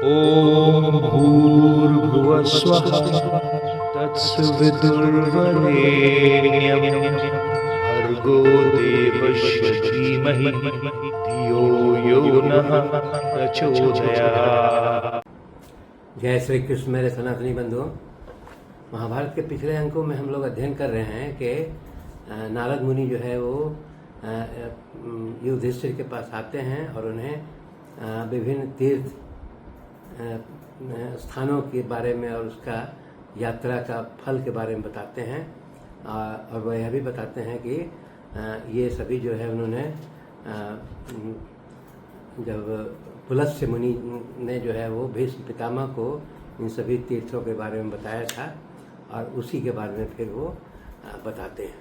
ॐ भूर्भुवः स्वः तत्सवितुर्वरेण्यं भर्गो देवस्य धीमहि धियो यो नः प्रचोदयात्। जय श्री कृष्ण मेरे सनातनी बंधुओं। महाभारत के पिछले अंकों में हम लोग अध्ययन कर रहे हैं कि नारद मुनि जो है वो युधिष्ठिर के पास आते हैं और उन्हें विभिन्न तीर्थ स्थानों के बारे में और उसका यात्रा का फल के बारे में बताते हैं और वह यह भी बताते हैं कि ये सभी जो है उन्होंने जब पुलस्त्य मुनि ने जो है वो भीष्म पितामह को इन सभी तीर्थों के बारे में बताया था और उसी के बारे में फिर वो बताते हैं।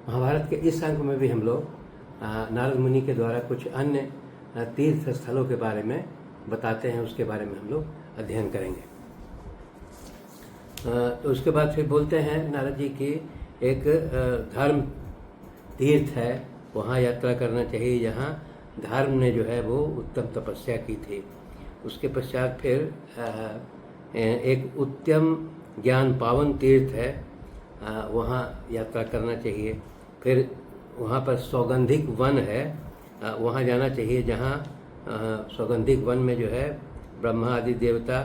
महाभारत के इस अंक में भी हम लोग नारद मुनि के द्वारा कुछ अन्य तीर्थ स्थलों के बारे में बताते हैं, उसके बारे में हम लोग अध्ययन करेंगे। तो उसके बाद फिर बोलते हैं नारद जी की एक धर्म तीर्थ है, वहाँ यात्रा करना चाहिए जहाँ धर्म ने जो है वो उत्तम तपस्या की थी। उसके पश्चात फिर एक उत्तम ज्ञान पावन तीर्थ है, वहाँ यात्रा करना चाहिए। फिर वहाँ पर सौगंधिक वन है, वहाँ जाना चाहिए जहाँ सौगंधिक वन में जो है ब्रह्मा आदि देवता,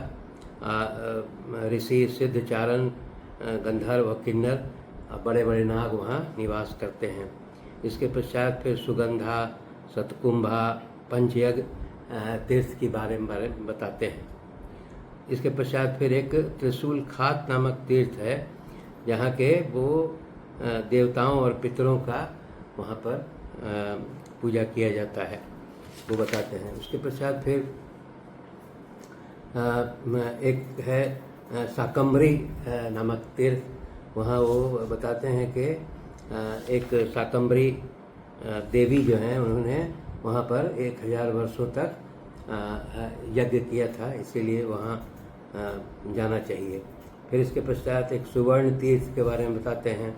ऋषि, सिद्ध, चारण, गंधर्व, किन्नर, बड़े बड़े नाग वहाँ निवास करते हैं। इसके पश्चात फिर सुगंधा, सतकुंभा, पंचयज्ञ तीर्थ के बारे में बताते हैं। इसके पश्चात फिर एक त्रिशूल खात नामक तीर्थ है जहाँ के वो देवताओं और पितरों का वहाँ पर पूजा किया जाता है, वो बताते हैं। उसके पश्चात फिर एक है शाकंभरी नामक तीर्थ, वहाँ वो बताते हैं कि एक शाकंभरी देवी जो हैं उन्होंने वहाँ पर 1000 वर्षों तक यज्ञ किया था, इसीलिए वहाँ जाना चाहिए। फिर इसके पश्चात एक सुवर्ण तीर्थ के बारे में बताते हैं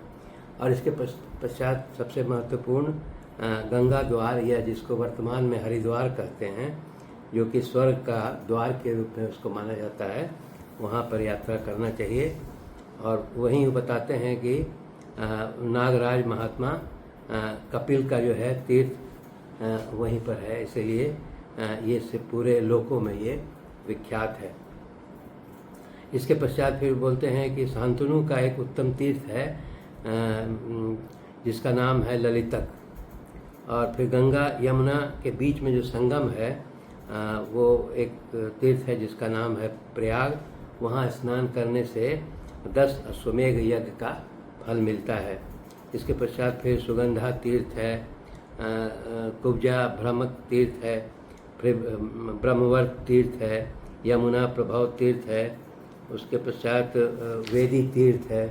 और इसके पश्चात सबसे महत्वपूर्ण गंगा द्वार, या जिसको वर्तमान में हरिद्वार कहते हैं, जो कि स्वर्ग का द्वार के रूप में उसको माना जाता है, वहाँ पर यात्रा करना चाहिए। और वहीं बताते हैं कि नागराज महात्मा कपिल का जो है तीर्थ वहीं पर है, इसलिए ये से पूरे लोकों में ये विख्यात है। इसके पश्चात फिर बोलते हैं कि शांतनु का एक उत्तम तीर्थ है जिसका नाम है ललितक। और फिर गंगा यमुना के बीच में जो संगम है वो एक तीर्थ है जिसका नाम है प्रयाग। वहाँ स्नान करने से 10 अश्वमेघ यज्ञ का फल मिलता है। इसके पश्चात फिर सुगंधा तीर्थ है, कुब्जा भ्रमक तीर्थ है, फिर ब्रह्मवर्त तीर्थ है, यमुना प्रभव तीर्थ है। उसके पश्चात वेदी तीर्थ है।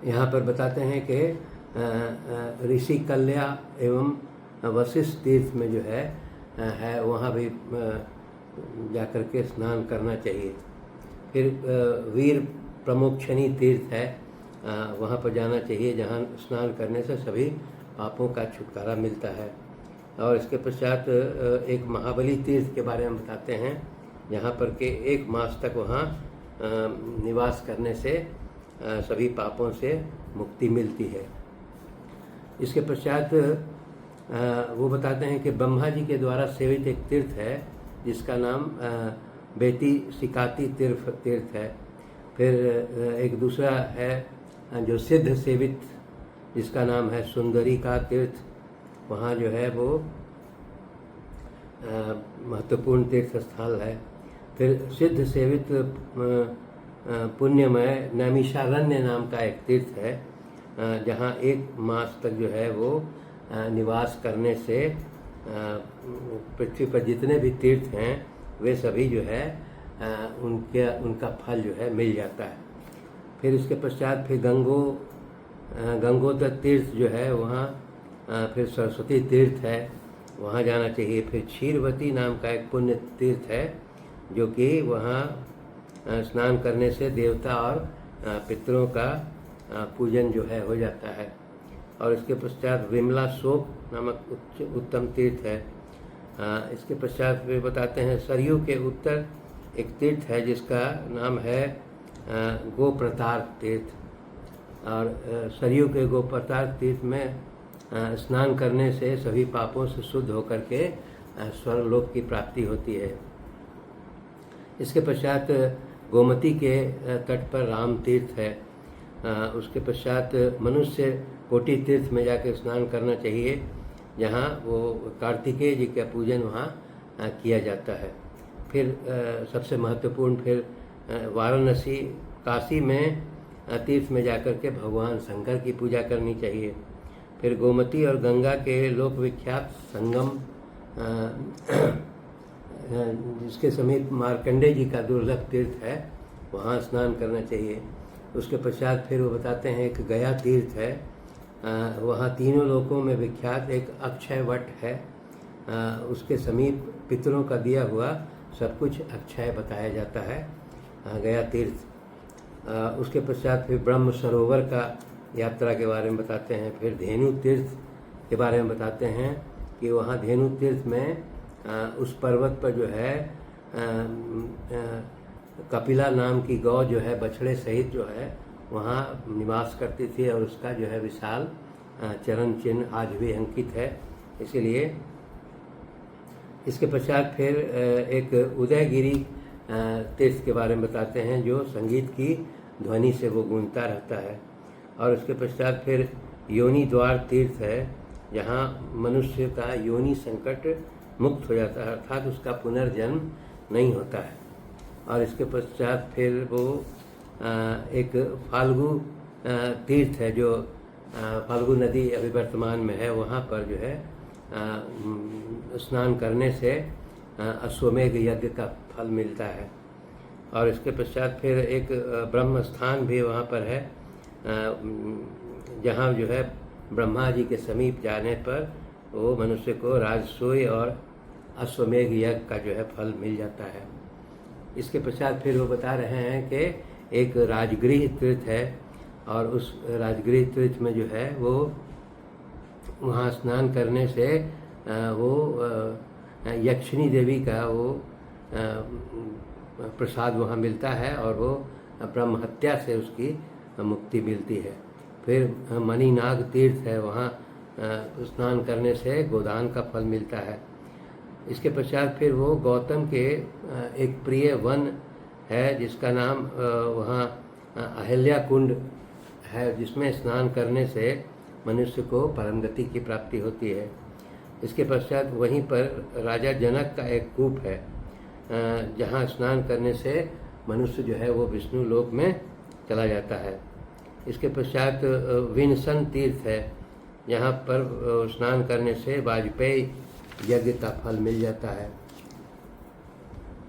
यहाँ पर बताते हैं कि ऋषि कल्या एवं वशिष्ठ तीर्थ में जो है वहाँ भी जाकर के स्नान करना चाहिए। फिर वीर प्रमोक्षणी तीर्थ है, वहाँ पर जाना चाहिए जहाँ स्नान करने से सभी पापों का छुटकारा मिलता है। और इसके पश्चात एक महाबली तीर्थ के बारे में बताते हैं, जहाँ पर के 1 मास तक वहाँ निवास करने से सभी पापों से मुक्ति मिलती है। इसके पश्चात वो बताते हैं कि ब्रह्मा जी के द्वारा सेवित एक तीर्थ है जिसका नाम बेती सिकाती तीर्थ है। फिर एक दूसरा है जो सिद्ध सेवित जिसका नाम है सुंदरी का तीर्थ, वहाँ जो है वो महत्वपूर्ण तीर्थ स्थल है। फिर सिद्ध सेवित पुण्यमय नैमिषारण्य नाम का एक तीर्थ है जहाँ 1 मास तक जो है वो निवास करने से पृथ्वी पर जितने भी तीर्थ हैं वे सभी जो है उनका फल जो है मिल जाता है। फिर इसके पश्चात फिर गंगोदर तीर्थ जो है वहाँ, फिर सरस्वती तीर्थ है, वहाँ जाना चाहिए। फिर क्षीरवती नाम का एक पुण्य तीर्थ है जो कि वहाँ स्नान करने से देवता और पितरों का पूजन जो है हो जाता है। और इसके पश्चात विमला शोक नामक उत्तम तीर्थ है, इसके पश्चात वे बताते हैं सरयू के उत्तर एक तीर्थ है जिसका नाम है गोप्रतार तीर्थ। और सरयू के गोप्रतार तीर्थ में स्नान करने से सभी पापों से शुद्ध होकर के स्वर्गलोक की प्राप्ति होती है। इसके पश्चात गोमती के तट पर राम तीर्थ है। उसके पश्चात मनुष्य कोटि तीर्थ में जाकर स्नान करना चाहिए, जहाँ वो कार्तिकेय जी का पूजन वहाँ किया जाता है। फिर सबसे महत्वपूर्ण फिर वाराणसी काशी में तीर्थ में जाकर के भगवान शंकर की पूजा करनी चाहिए। फिर गोमती और गंगा के लोक विख्यात संगम जिसके समीप मार्कंडेय जी का दुर्लभ तीर्थ है, वहाँ स्नान करना चाहिए। उसके पश्चात फिर वो बताते हैं एक गया तीर्थ है, वहाँ तीनों लोकों में विख्यात एक अक्षय वट है। उसके समीप पितरों का दिया हुआ सब कुछ अक्षय बताया जाता है, गया तीर्थ। उसके पश्चात फिर ब्रह्म सरोवर का यात्रा के बारे में बताते हैं। फिर धेनु तीर्थ के बारे में बताते हैं कि वहाँ धेनु तीर्थ में उस पर्वत पर जो है कपिला नाम की गौ जो है बछड़े सहित जो है वहाँ निवास करती थी, और उसका जो है विशाल चरण चिन्ह आज भी अंकित है। इसीलिए इसके पश्चात फिर एक उदयगिरी तीर्थ के बारे में बताते हैं जो संगीत की ध्वनि से वो गूंजता रहता है। और उसके पश्चात फिर योनि द्वार तीर्थ है, जहाँ मनुष्य का योनि संकट मुक्त हो जाता है, अर्थात उसका पुनर्जन्म नहीं होता है। और इसके पश्चात फिर वो एक फाल्गु तीर्थ है जो फाल्गु नदी अभी वर्तमान में है, वहाँ पर जो है स्नान करने से अश्वमेघ यज्ञ का फल मिलता है। और इसके पश्चात फिर एक ब्रह्म स्थान भी वहाँ पर है, जहाँ जो है ब्रह्मा जी के समीप जाने पर वो मनुष्य को राजसूय और अश्वमेघ यज्ञ का जो है फल मिल जाता है। इसके पश्चात फिर वो बता रहे हैं कि एक राजगृह तीर्थ है, और उस राजगृह तीर्थ में जो है वो वहाँ स्नान करने से वो यक्षिणी देवी का वो प्रसाद वहाँ मिलता है, और वो ब्रह्म हत्या से उसकी मुक्ति मिलती है। फिर मणिनाग तीर्थ है, वहाँ स्नान करने से गोदान का फल मिलता है। इसके पश्चात फिर वो गौतम के एक प्रिय वन है जिसका नाम वहाँ अहिल्या कुंड है, जिसमें स्नान करने से मनुष्य को परम गति की प्राप्ति होती है। इसके पश्चात वहीं पर राजा जनक का एक कूप है, जहाँ स्नान करने से मनुष्य जो है वो विष्णु लोक में चला जाता है। इसके पश्चात विनसन तीर्थ है, यहाँ पर स्नान करने से वाजपेयी यज्ञ का फल मिल जाता है।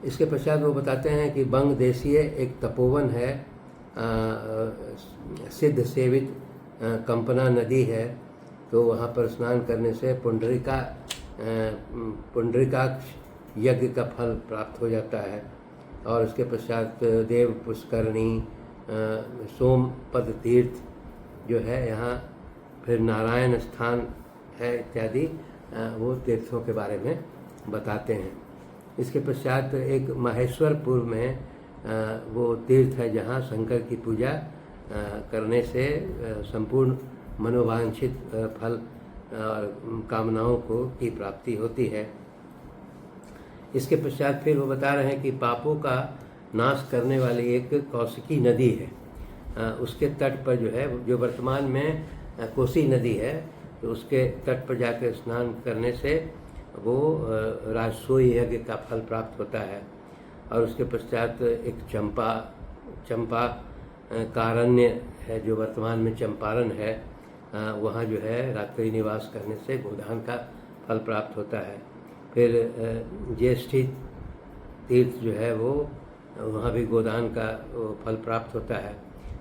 इसके पश्चात वो बताते हैं कि बंग देशीय एक तपोवन है, सिद्ध सेवित कंपना नदी है, तो वहाँ पर स्नान करने से पुंडरीकाक्ष यज्ञ का फल प्राप्त हो जाता है। और उसके पश्चात देव पुष्करणी, सोमपद तीर्थ जो है यहाँ, फिर नारायण स्थान है इत्यादि वो तीर्थों के बारे में बताते हैं। इसके पश्चात एक महेश्वरपुर में वो तीर्थ है जहाँ शंकर की पूजा करने से संपूर्ण मनोवांछित फल और कामनाओं को की प्राप्ति होती है। इसके पश्चात फिर वो बता रहे हैं कि पापों का नाश करने वाली एक कौशिकी नदी है, उसके तट पर जो है, जो वर्तमान में कोसी नदी है, तो उसके तट पर जाकर स्नान करने से वो राजसूय यज्ञ का फल प्राप्त होता है। और उसके पश्चात एक चंपा कारण्य है जो वर्तमान में चंपारण है, वहाँ जो है रात्रि निवास करने से गोदान का फल प्राप्त होता है। फिर ज्येष्ठी तीर्थ जो है वो, वहाँ भी गोदान का फल प्राप्त होता है।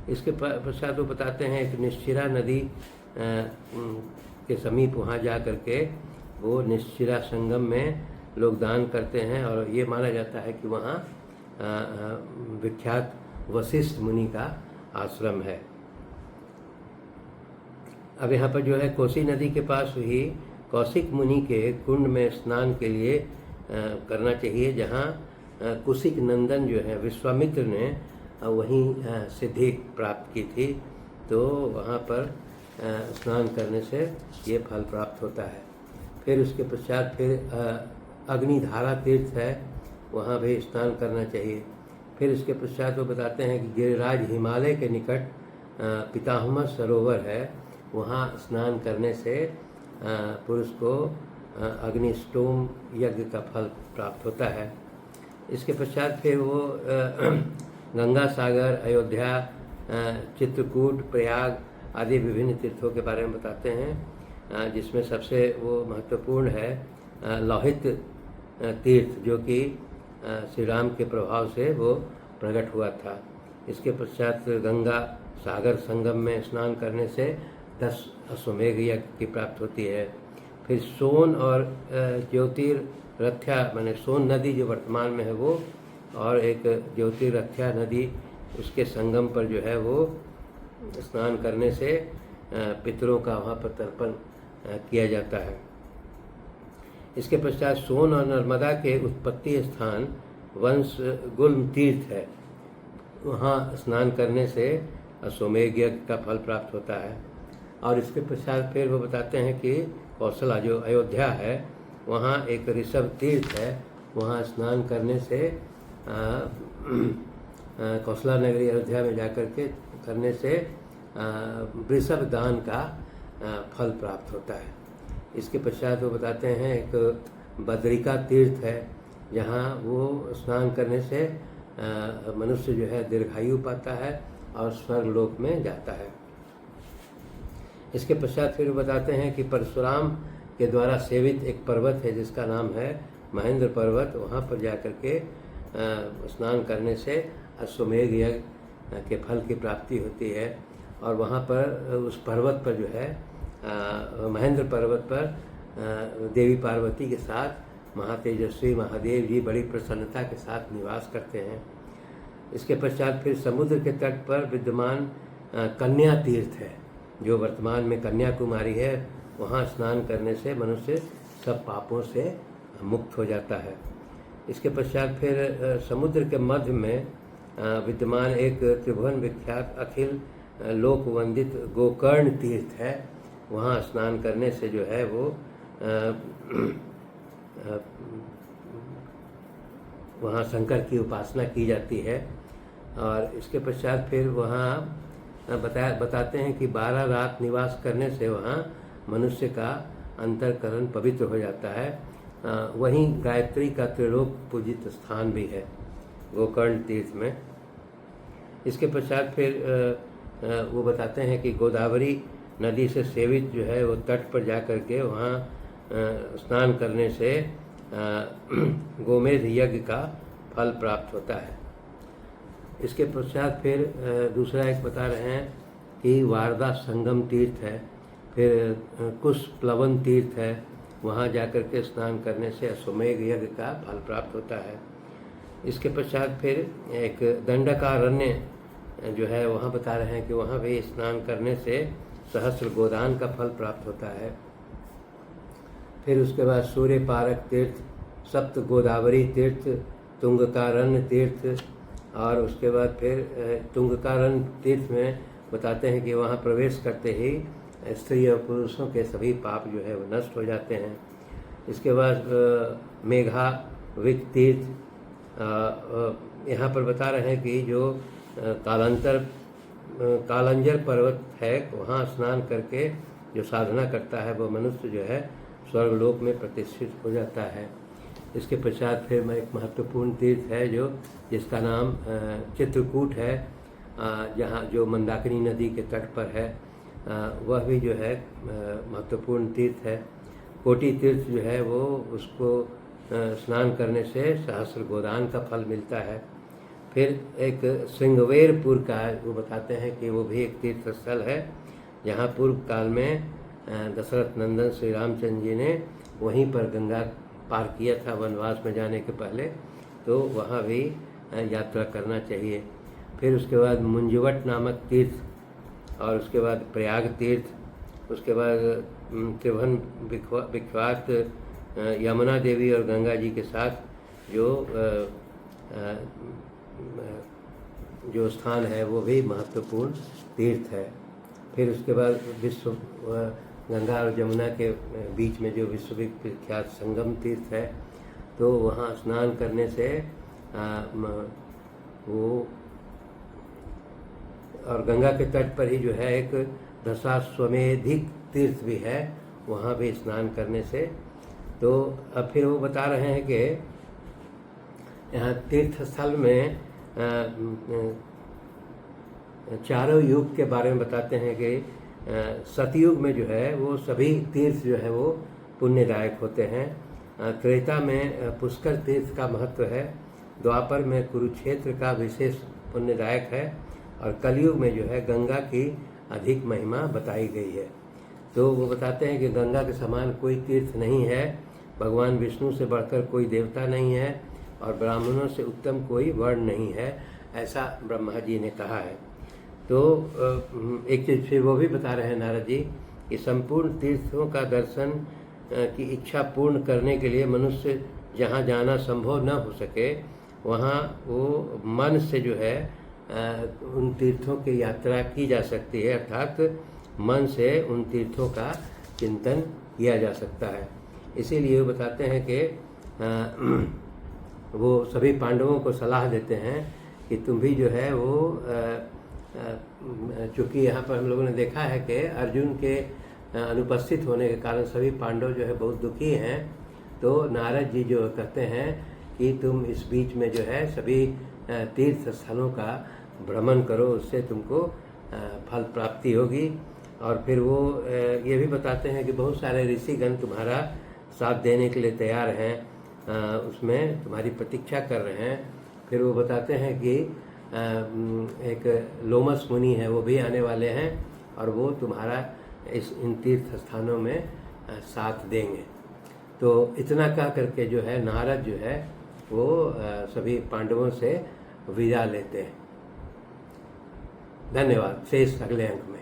इसके पश्चात वो बताते हैं एक निश्चिरा नदी के समीप वहाँ जा कर के वो निश्चिरा संगम में लोग दान करते हैं, और ये माना जाता है कि वहाँ विख्यात वशिष्ठ मुनि का आश्रम है। अब यहाँ पर जो है कोसी नदी के पास ही कौशिक मुनि के कुंड में स्नान के लिए करना चाहिए, जहाँ कुशिक नंदन जो है विश्वामित्र ने वहीं सिद्धि प्राप्त की थी। तो वहाँ पर स्नान करने से ये फल प्राप्त होता है। फिर उसके पश्चात फिर अग्निधारा तीर्थ है, वहाँ भी स्नान करना चाहिए। फिर इसके पश्चात वो बताते हैं कि गिरिराज हिमालय के निकट पितामह सरोवर है, वहाँ स्नान करने से पुरुष को अग्निष्टोम यज्ञ का फल प्राप्त होता है। इसके पश्चात फिर वो गंगा सागर, अयोध्या, चित्रकूट, प्रयाग आदि विभिन्न तीर्थों के बारे में बताते हैं, जिसमें सबसे वो महत्वपूर्ण है लोहित तीर्थ, जो कि श्री राम के प्रभाव से वो प्रकट हुआ था। इसके पश्चात गंगा सागर संगम में स्नान करने से 10 अश्वमेघ यज्ञ की प्राप्ति होती है। फिर सोन और ज्योतिरथ्या माने सोन नदी जो वर्तमान में है वो, और एक ज्योतिरथ्या नदी उसके संगम पर जो है वो स्नान करने से पितरों का वहाँ पर तर्पण किया जाता है। इसके पश्चात सोन और नर्मदा के उत्पत्ति स्थान वंश गुल्म तीर्थ है, वहाँ स्नान करने से अश्वमेघ यज्ञ का फल प्राप्त होता है। और इसके पश्चात फिर वो बताते हैं कि कौशला जो अयोध्या है, वहाँ एक ऋषभ तीर्थ है, वहाँ स्नान करने से कौशला नगरी अयोध्या में जाकर के करने से वृषभ दान का फल प्राप्त होता है। इसके पश्चात वो बताते हैं एक बद्रिका तीर्थ है, जहाँ वो स्नान करने से मनुष्य जो है दीर्घायु पाता है और स्वर्गलोक में जाता है। इसके पश्चात फिर बताते हैं कि परशुराम के द्वारा सेवित एक पर्वत है जिसका नाम है महेंद्र पर्वत, वहाँ पर जाकर के स्नान करने से अश्वमेघ यज्ञ के फल की प्राप्ति होती है। और वहाँ पर उस पर्वत पर जो है महेंद्र पर्वत पर देवी पार्वती के साथ महातेजस्वी महादेव जी बड़ी प्रसन्नता के साथ निवास करते हैं। इसके पश्चात फिर समुद्र के तट पर विद्यमान कन्या तीर्थ है, जो वर्तमान में कन्याकुमारी है, वहाँ स्नान करने से मनुष्य सब पापों से मुक्त हो जाता है। इसके पश्चात फिर समुद्र के मध्य में विद्यमान एक त्रिभुवन विख्यात अखिल लोक वंदित गोकर्ण तीर्थ है, वहाँ स्नान करने से जो है वो वहाँ शंकर की उपासना की जाती है। और इसके पश्चात फिर वहाँ बताते हैं कि 12 रात निवास करने से वहाँ मनुष्य का अंतःकरण पवित्र हो जाता है। वहीं गायत्री का त्रिलोक पूजित स्थान भी है गोकर्ण तीर्थ में। इसके पश्चात फिर वो बताते हैं कि गोदावरी नदी से सेवित जो है वो तट पर जा कर के वहाँ स्नान करने से गोमेध यज्ञ का फल प्राप्त होता है। इसके पश्चात फिर दूसरा एक बता रहे हैं कि वारदा संगम तीर्थ है, फिर कुश प्लवन तीर्थ है, वहाँ जाकर के स्नान करने से अश्वमेघ यज्ञ का फल प्राप्त होता है। इसके पश्चात फिर एक दंडकारण्य जो है वहाँ बता रहे हैं कि वहाँ भी स्नान करने से सहस्र गोदान का फल प्राप्त होता है। फिर उसके बाद सूर्य पारक तीर्थ, सप्त गोदावरी तीर्थ, तुंगकारण्य तीर्थ, और उसके बाद फिर तुंगकारण्य तीर्थ में बताते हैं कि वहाँ प्रवेश करते ही स्त्री और पुरुषों के सभी पाप जो है वो नष्ट हो जाते हैं। इसके बाद मेघाविक तीर्थ, यहाँ पर बता रहे हैं कि जो कालंजर पर्वत है, वहाँ स्नान करके जो साधना करता है वो मनुष्य जो है स्वर्गलोक में प्रतिष्ठित हो जाता है। इसके पश्चात फिर में एक महत्वपूर्ण तीर्थ है जिसका नाम चित्रकूट है, जहाँ जो मंदाकिनी नदी के तट पर है, वह भी जो है महत्वपूर्ण तीर्थ है। कोटि तीर्थ जो है वो उसको स्नान करने से सहस्र गोदान का फल मिलता है। फिर एक श्रृंगवेरपुर का वो बताते हैं कि वो भी एक तीर्थ स्थल है, जहाँ पूर्व काल में दशरथ नंदन श्री रामचंद्र जी ने वहीं पर गंगा पार किया था वनवास में जाने के पहले, तो वहाँ भी यात्रा करना चाहिए। फिर उसके बाद मुंजवट नामक तीर्थ, और उसके बाद प्रयाग तीर्थ, उसके बाद त्रिभुवन विख्यात यमुना देवी और गंगा जी के साथ जो स्थान है वो भी महत्वपूर्ण तीर्थ है। फिर उसके बाद विश्व गंगा और यमुना के बीच में जो विश्वविख्यात संगम तीर्थ है, तो वहाँ स्नान करने से वो और गंगा के तट पर ही जो है एक दशाश्वमेधिक तीर्थ भी है, वहाँ भी स्नान करने से। तो अब फिर वो बता रहे हैं कि यहाँ तीर्थ स्थल में चारों युग के बारे में बताते हैं कि सतयुग में जो है वो सभी तीर्थ जो है वो पुण्यदायक होते हैं। त्रेता में पुष्कर तीर्थ का महत्व है, द्वापर में कुरुक्षेत्र का विशेष पुण्यदायक है, और कलयुग में जो है गंगा की अधिक महिमा बताई गई है। तो वो बताते हैं कि गंगा के समान कोई तीर्थ नहीं है, भगवान विष्णु से बढ़कर कोई देवता नहीं है, और ब्राह्मणों से उत्तम कोई वर्ण नहीं है, ऐसा ब्रह्मा जी ने कहा है। तो एक चीज़ फिर वो भी बता रहे हैं नारद जी कि संपूर्ण तीर्थों का दर्शन की इच्छा पूर्ण करने के लिए मनुष्य जहाँ जाना संभव न हो सके, वहाँ वो मन से जो है उन तीर्थों की यात्रा की जा सकती है, अर्थात मन से उन तीर्थों का चिंतन किया जा सकता है। इसीलिए वो बताते हैं कि वो सभी पांडवों को सलाह देते हैं कि तुम भी जो है वो चूँकि यहाँ पर हम लोगों ने देखा है कि अर्जुन के अनुपस्थित होने के कारण सभी पांडव जो है बहुत दुखी हैं, तो नारद जी जो कहते हैं कि तुम इस बीच में जो है सभी तीर्थ स्थलों का भ्रमण करो, उससे तुमको फल प्राप्ति होगी। और फिर वो ये भी बताते हैं कि बहुत सारे ऋषिगण तुम्हारा साथ देने के लिए तैयार हैं, उसमें तुम्हारी प्रतीक्षा कर रहे हैं। फिर वो बताते हैं कि एक लोमस मुनि है, वो भी आने वाले हैं, और वो तुम्हारा इन तीर्थ स्थानों में साथ देंगे। तो इतना कह करके जो है नारद जो है वो सभी पांडवों से विदा लेते हैं। धन्यवाद। शेष अगले अंक में।